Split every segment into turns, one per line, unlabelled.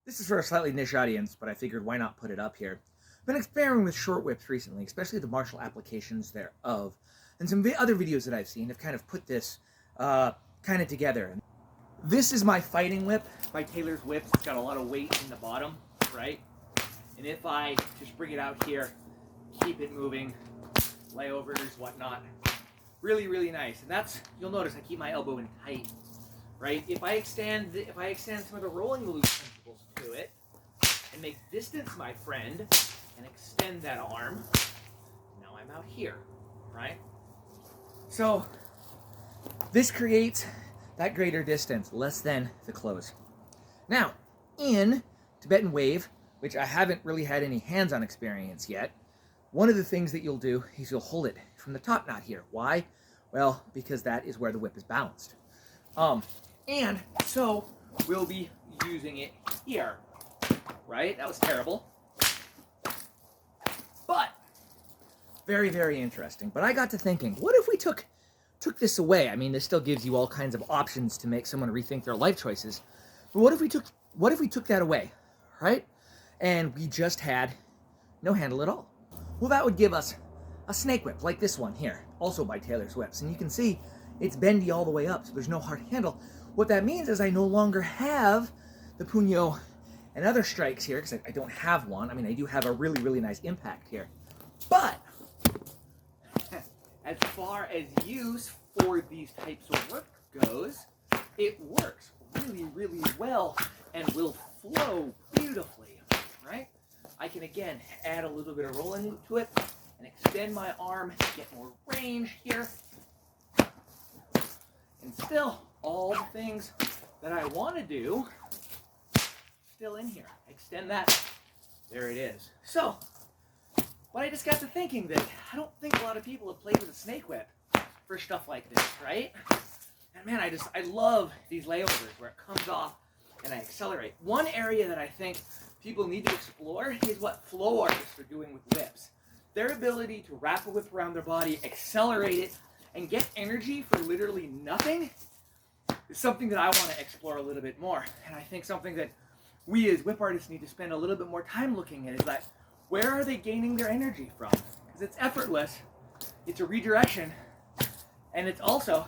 This is for a slightly niche audience, but I figured why not put it up here. I've been experimenting with short whips recently, especially the martial applications thereof. And some other videos that I've seen have kind of put this kind of together. This is my fighting whip by Taylor's Whips. It's got a lot of weight in the bottom, right? And if I just bring it out here, keep it moving, layovers, whatnot, really, really nice. And that's, you'll notice I keep my elbow in tight, right? If I extend some of the rolling loose principles to it and make distance my friend and extend that arm, now I'm out here, right? So this creates that greater distance, less than the close. Now, in Tibetan Wave, which I haven't really had any hands-on experience yet, one of the things that you'll do is you'll hold it from the top knot here. Why? Well, because that is where the whip is balanced. And so we'll be using it here, right? That was terrible. But very, very interesting. But I got to thinking, what if we took this away? I mean, this still gives you all kinds of options to make someone rethink their life choices. But what if we took that away, right? And we just had no handle at all. Well, that would give us a snake whip like this one here, also by Taylor's Whips. And you can see it's bendy all the way up, so there's no hard handle. What that means is I no longer have the puño and other strikes here, because I don't have one. I mean, I do have a really, really nice impact here. But as far as use for these types of work goes, it works really, really well and will flow beautifully, right? I can, again, add a little bit of rolling loop to it and extend my arm, get more range here. And still, all the things that I want to do, still in here. Extend that. There it is. So, but I just got to thinking that I don't think a lot of people have played with a snake whip for stuff like this, right? And man, I love these layovers where it comes off and I accelerate. One area that I think people need to explore is what flow artists are doing with whips. Their ability to wrap a whip around their body, accelerate it, and get energy for literally nothing is something that I want to explore a little bit more. And I think something that we as whip artists need to spend a little bit more time looking at is that, where are they gaining their energy from? Because it's effortless, it's a redirection, and it's also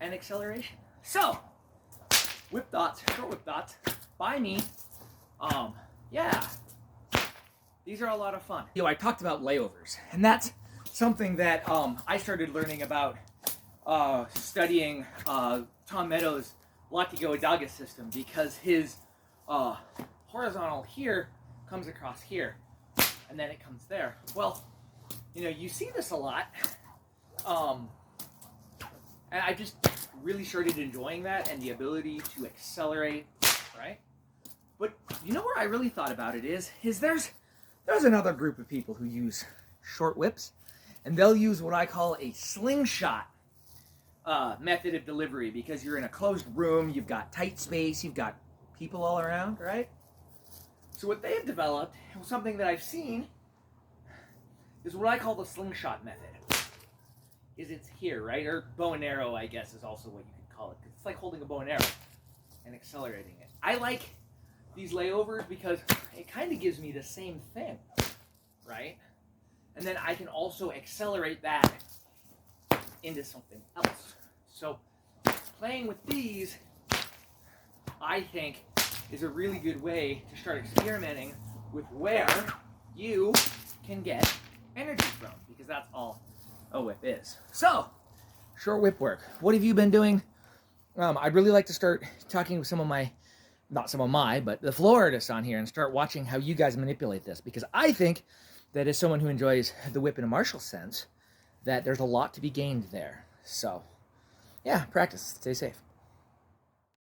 an acceleration. So, whip thoughts, short whip thoughts, by me. Yeah, these are a lot of fun. I talked about layovers, and that's something that I started learning about studying Tom Meadows' Latigo Adaga system, because his horizontal here comes across here, and then it comes there. Well, you see this a lot, and I just really started enjoying that and the ability to accelerate, right? But you know where I really thought about it is there's another group of people who use short whips, and they'll use what I call a slingshot method of delivery, because you're in a closed room, you've got tight space, you've got people all around, right? So what they've developed, something that I've seen, is what I call the slingshot method. It's here, right? Or bow and arrow, I guess, is also what you could call it. It's like holding a bow and arrow and accelerating it. I like these layovers because it kind of gives me the same thing, right? And then I can also accelerate that into something else. So playing with these, I think, is a really good way to start experimenting with where you can get energy from, because that's all a whip is. So, short whip work. What have you been doing? I'd really like to start talking with but the floor artists on here, and start watching how you guys manipulate this, because I think that as someone who enjoys the whip in a martial sense, that there's a lot to be gained there. So, yeah, practice. Stay safe.